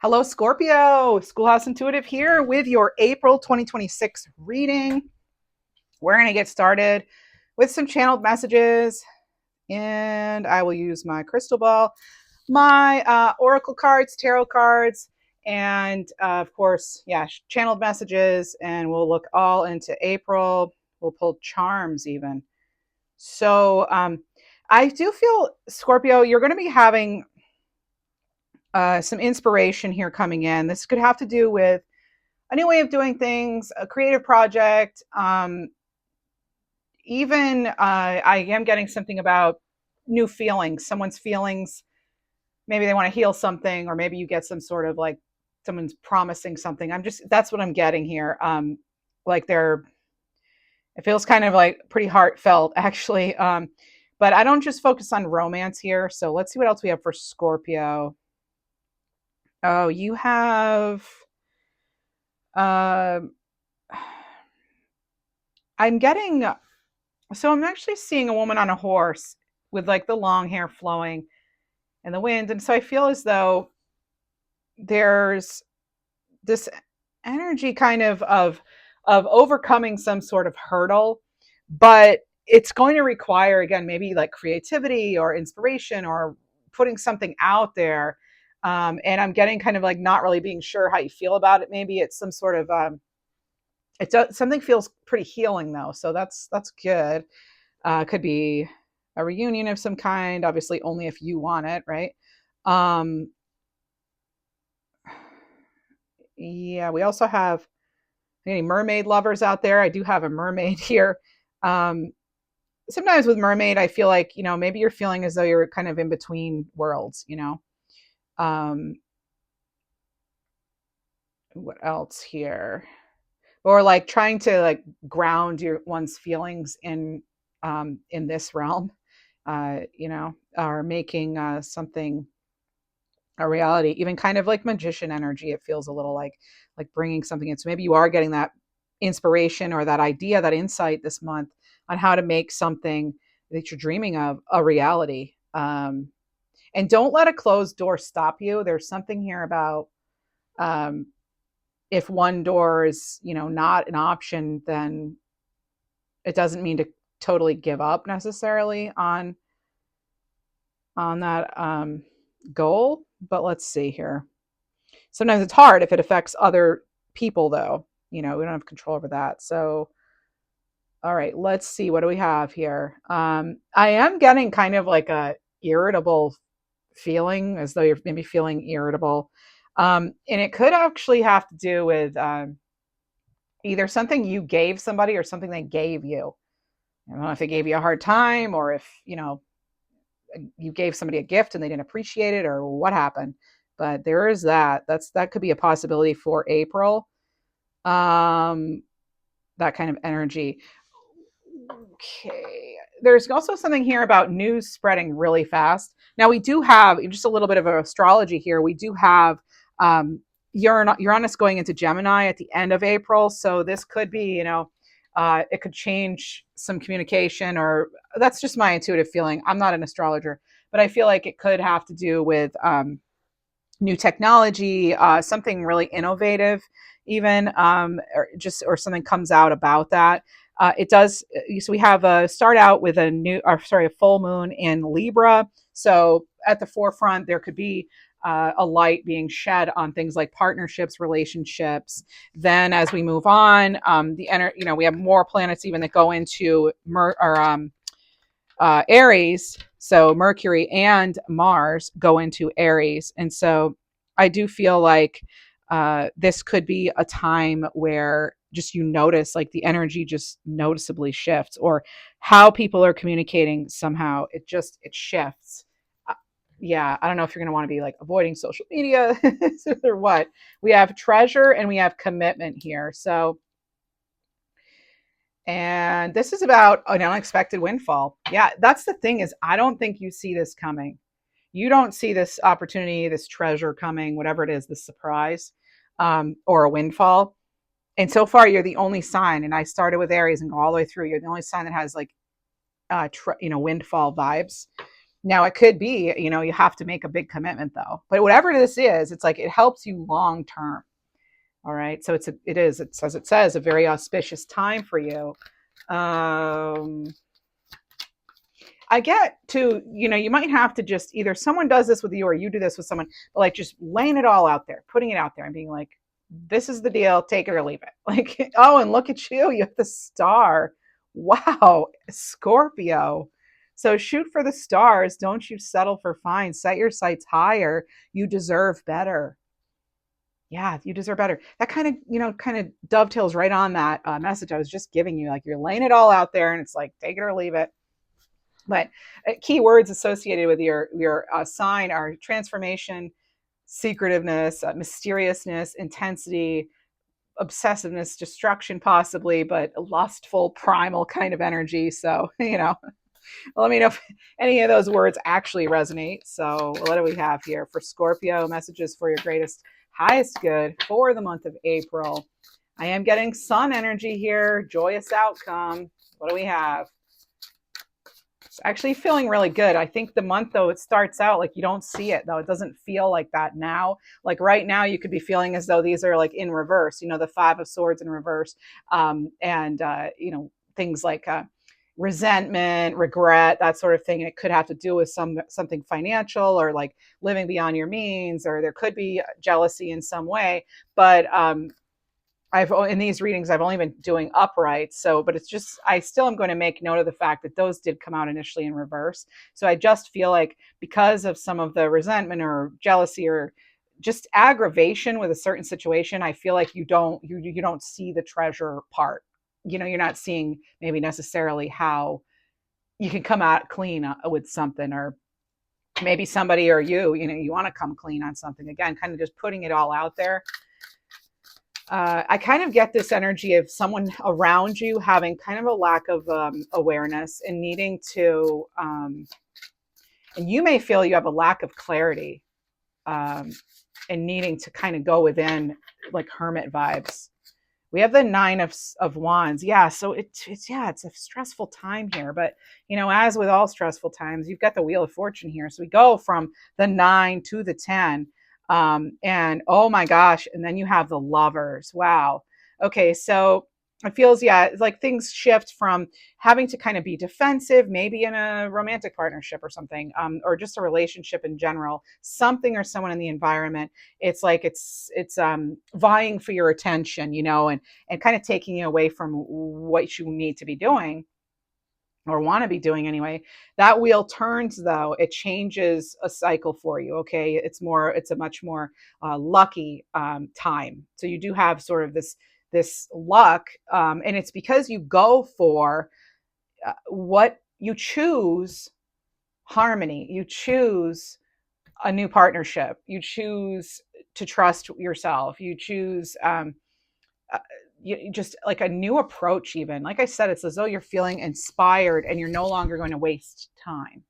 Hello, Scorpio. Schoolhouse Intuitive here with your April 2026 reading. We're going to get started with some channeled messages, and I will use my crystal ball, my oracle cards, tarot cards, and of course, yeah, channeled messages, and we'll look all into April. We'll pull charms even. So I do feel, Scorpio, you're going to be having some inspiration here coming in. This could have to do with a new way of doing things, a creative project. Even I am getting something about new feelings, someone's feelings. Maybe they want to heal something, or maybe you get some sort of like someone's promising something. That's what I'm getting here. Like it feels kind of like pretty heartfelt, actually. But I don't just focus on romance here. So let's see what else we have for Scorpio. Oh, you have uh, I'm getting so I'm actually seeing a woman on a horse with like the long hair flowing in the wind. And so I feel as though there's this energy kind of overcoming some sort of hurdle, but it's going to require again maybe like creativity or inspiration or putting something out there. And I'm getting kind of like not really being sure how you feel about it. Maybe it's some sort of it does something feels pretty healing though, so that's good. Could be a reunion of some kind, obviously only if you want it, right? Um, yeah, we also have any mermaid lovers out there. I do have a mermaid here. Um, Sometimes with mermaid, I feel like, maybe you're feeling as though you're kind of in between worlds. Um, what else here? Or like trying to like ground your one's feelings in this realm, or making something a reality, even kind of like magician energy. It feels a little like bringing something in. So maybe you are getting that inspiration or that idea, that insight this month on how to make something that you're dreaming of a reality. And don't let a closed door stop you. There's something here about um, if one door is, not an option, then it doesn't mean to totally give up necessarily on that goal. But let's see here. Sometimes it's hard if it affects other people, though. We don't have control over that. So, all right, let's see. What do we have here? I am getting kind of like a irritable feeling, as though you're maybe feeling irritable. And it could actually have to do with either something you gave somebody or something they gave you. I don't know if they gave you a hard time, or if, you gave somebody a gift and they didn't appreciate it, or what happened. But there is that could be a possibility for April. Um, that kind of energy. Okay. There's also something here about news spreading really fast. Now we do have just a little bit of astrology here. We do have Uranus going into Gemini at the end of April, so this could be, it could change some communication, or that's just my intuitive feeling. I'm not an astrologer, but I feel like it could have to do with new technology, something really innovative, even, or something comes out about that. It does. So we have a start out with a full moon in Libra. So at the forefront, there could be a light being shed on things like partnerships, relationships. Then, as we move on, we have more planets even that go into Aries. So Mercury and Mars go into Aries. And so I do feel like this could be a time where just you notice like the energy just noticeably shifts, or how people are communicating somehow. It shifts. Yeah, I don't know if you're going to want to be like avoiding social media or what. We have treasure and we have commitment here. So, and this is about an unexpected windfall. Yeah, that's the thing, is I don't think you see this coming. You don't see this opportunity, this treasure coming, whatever it is, this surprise, or a windfall. And so far, you're the only sign. And I started with Aries and go all the way through. You're the only sign that has like, windfall vibes. Now it could be, you have to make a big commitment though. But whatever this is, it's like it helps you long term. All right. So it's as it says, a very auspicious time for you. Um, I get to, you might have to just either someone does this with you or you do this with someone, but like just laying it all out there, putting it out there and being like, this is the deal, take it or leave it. Like, oh, and look at you, you have the star. Wow, Scorpio. So shoot for the stars. Don't you settle for fine. Set your sights higher. You deserve better. Yeah, you deserve better. That kind of dovetails right on that message I was just giving you. Like you're laying it all out there, and it's like take it or leave it. But key words associated with your sign are transformation, secretiveness, mysteriousness, intensity, obsessiveness, destruction, possibly, but a lustful, primal kind of energy. So let me know if any of those words actually resonate. So what do we have here for Scorpio? Messages for your greatest, highest good for the month of April. I am getting sun energy here. Joyous outcome. What do we have? It's actually feeling really good. I think the month, though, it starts out like you don't see it, though. It doesn't feel like that now. Like right now, you could be feeling as though these are like in reverse, the Five of Swords in reverse. And, things like resentment, regret, that sort of thing. It could have to do with something financial or like living beyond your means, or there could be jealousy in some way. But I've in these readings I've only been doing upright, so but it's just I still am going to make note of the fact that those did come out initially in reverse. So I just feel like because of some of the resentment or jealousy or just aggravation with a certain situation, I feel like you don't see the treasure part. You're not seeing maybe necessarily how you can come out clean with something, or maybe somebody or you want to come clean on something again, kind of just putting it all out there. I kind of get this energy of someone around you having kind of a lack of awareness and needing to, and you may feel you have a lack of clarity um, and needing to kind of go within, like hermit vibes. We have the Nine of Wands. Yeah, so it's a stressful time here. But as with all stressful times, you've got the Wheel of Fortune here. So we go from the 9 to the 10. And oh my gosh, and then you have the Lovers. Wow. Okay, so it feels, yeah, it's like things shift from having to kind of be defensive, maybe in a romantic partnership or something, or just a relationship in general, something or someone in the environment. It's like it's vying for your attention, and kind of taking you away from what you need to be doing or want to be doing anyway. That wheel turns, though, it changes a cycle for you. Okay, it's a much more lucky time. So you do have sort of this luck, and it's because you go for what you choose: harmony. You choose a new partnership. You choose to trust yourself. You choose uh, just like a new approach. Even like I said, it's as though you're feeling inspired and you're no longer going to waste time.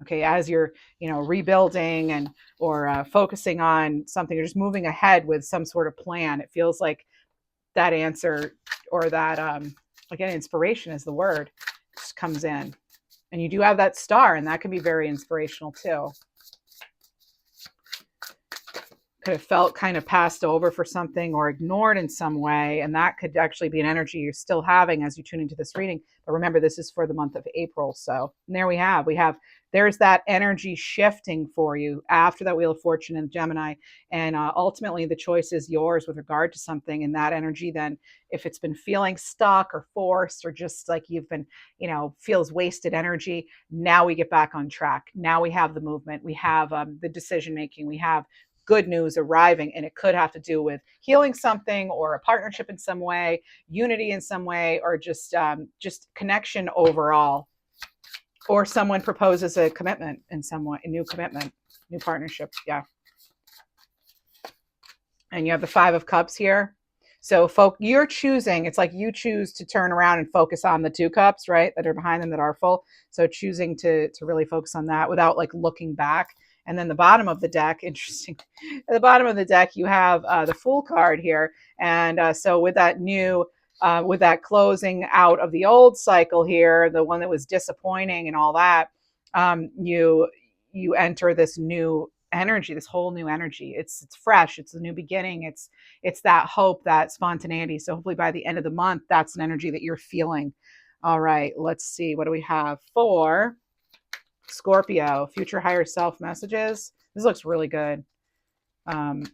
Okay, as you're rebuilding and or focusing on something, or just moving ahead with some sort of plan. It feels like that answer, or that again, inspiration is the word, just comes in. And you do have that star, and that can be very inspirational too. Could have felt kind of passed over for something or ignored in some way, and that could actually be an energy you're still having as you tune into this reading. But remember, this is for the month of April. So there we have there's that energy shifting for you after that Wheel of Fortune and Gemini. And ultimately the choice is yours with regard to something. And that energy, then, if it's been feeling stuck or forced, or just like you've been feels wasted energy, now we get back on track. Now we have the movement, we have the decision making, we have good news arriving, and it could have to do with healing something, or a partnership in some way, unity in some way, or just connection overall, or someone proposes a commitment in some way, a new commitment, new partnership. Yeah. And you have the Five of Cups here. So you're choosing, it's like you choose to turn around and focus on the two cups, right, that are behind them that are full. So choosing to really focus on that without like looking back. And then the bottom of the deck, interesting. At the bottom of the deck, you have the Fool card here. And so with that with that closing out of the old cycle here, the one that was disappointing and all that, you enter this new energy, this whole new energy. It's fresh, it's a new beginning, it's that hope, that spontaneity. So hopefully by the end of the month, that's an energy that you're feeling. All right, let's see, what do we have for Scorpio? Future higher self messages. This looks really good. um,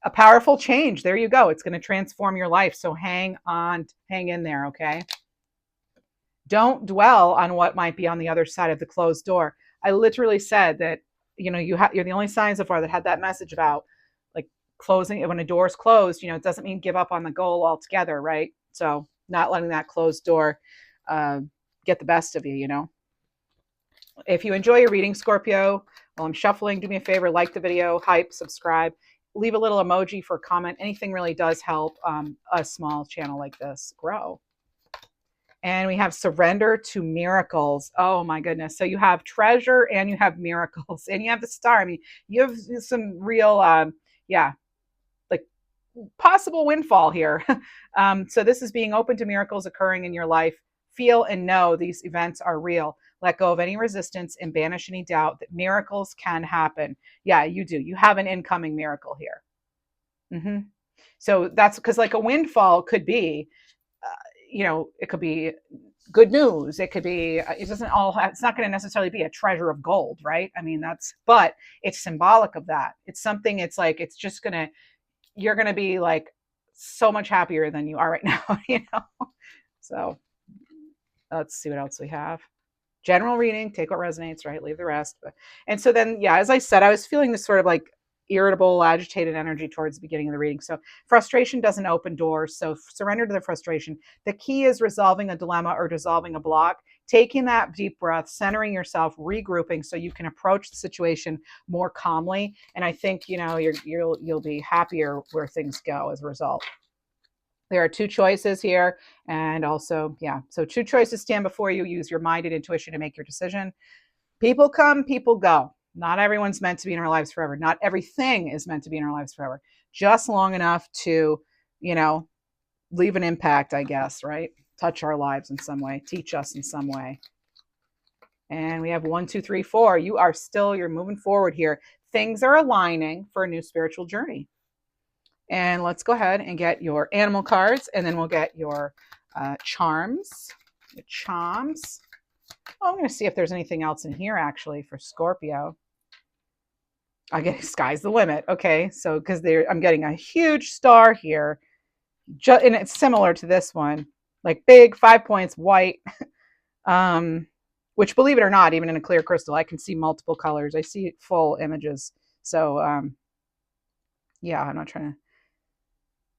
a powerful change. There you go. It's going to transform your life. So hang on, hang in there. Okay. Don't dwell on what might be on the other side of the closed door. I literally said that, you're the only sign so far that had that message about like closing. When a door is closed, it doesn't mean give up on the goal altogether. Right. So not letting that closed door uh, get the best of you. If you enjoy your reading, Scorpio, while I'm shuffling, do me a favor, like the video, hype, subscribe, leave a little emoji for a comment. Anything really does help a small channel like this grow. And we have surrender to miracles. Oh my goodness. So you have treasure and you have miracles and you have the star. I mean, you have some real, yeah, like possible windfall here. So this is being open to miracles occurring in your life. Feel and know these events are real. Let go of any resistance and banish any doubt that miracles can happen. Yeah, you do. You have an incoming miracle here. Mm-hmm. So that's because, like, a windfall could be, it could be good news. It could be, it doesn't all have, it's not going to necessarily be a treasure of gold, right? I mean, but it's symbolic of that. It's something, it's like, it's just going to, you're going to be like so much happier than you are right now. So let's see what else we have. General reading, take what resonates, right? Leave the rest. And so then, yeah, as I said, I was feeling this sort of like irritable, agitated energy towards the beginning of the reading. So frustration doesn't open doors. So surrender to the frustration. The key is resolving a dilemma or dissolving a block, taking that deep breath, centering yourself, regrouping so you can approach the situation more calmly. And I think, you'll be happier where things go as a result. There are two choices here. And also, yeah, so two choices stand before you. Use your mind and intuition to make your decision. People come, people go. Not everyone's meant to be in our lives forever. Not everything is meant to be in our lives forever. Just long enough to, leave an impact, I guess, right? Touch our lives in some way, teach us in some way. And we have 1, 2, 3, 4. You're moving forward here. Things are aligning for a new spiritual journey. And let's go ahead and get your animal cards, and then we'll get your charms. Your charms. Oh, I'm going to see if there's anything else in here, actually, for Scorpio. I get sky's the limit. Okay, so because I'm getting a huge star here, and it's similar to this one, like big 5 points, white. Which, believe it or not, even in a clear crystal, I can see multiple colors. I see full images. So, yeah, I'm not trying to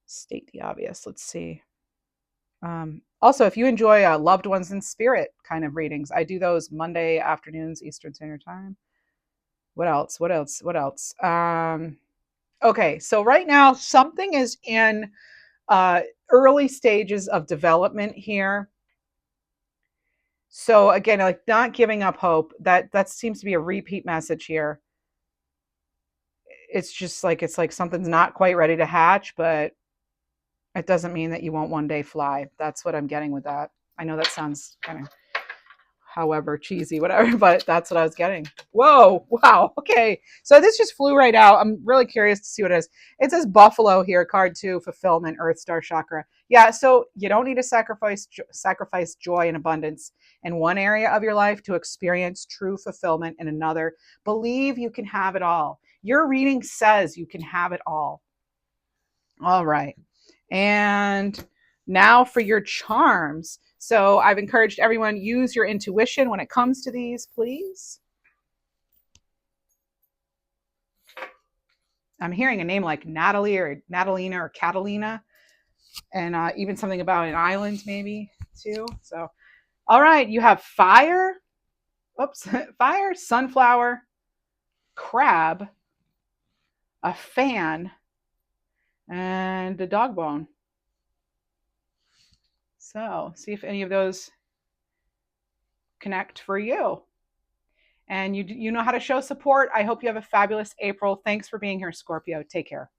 state the obvious. Let's see. Also, if you enjoy loved ones in spirit kind of readings, I do those Monday afternoons, Eastern Standard Time. What else? Okay, so right now something is in early stages of development here. So again, like, not giving up hope. That seems to be a repeat message here. It's like something's not quite ready to hatch, but it doesn't mean that you won't one day fly. That's what I'm getting with that. I know that sounds kind of, however, cheesy, whatever, but that's what I was getting. Whoa, wow, okay. So this just flew right out. I'm really curious to see what it is. It says Buffalo here, card 2, fulfillment, Earth Star Chakra. Yeah, so you don't need to sacrifice joy and abundance in one area of your life to experience true fulfillment in another. Believe you can have it all. Your reading says you can have it all. All right. And now for your charms. So I've encouraged everyone, use your intuition when it comes to these, please. I'm hearing a name like Natalie or Natalina or Catalina, and even something about an island maybe too. So, all right, you have fire. Oops, fire, sunflower, crab, a fan, and a dog bone. So see if any of those connect for you. And you know how to show support. I hope you have a fabulous April. Thanks for being here, Scorpio. Take care.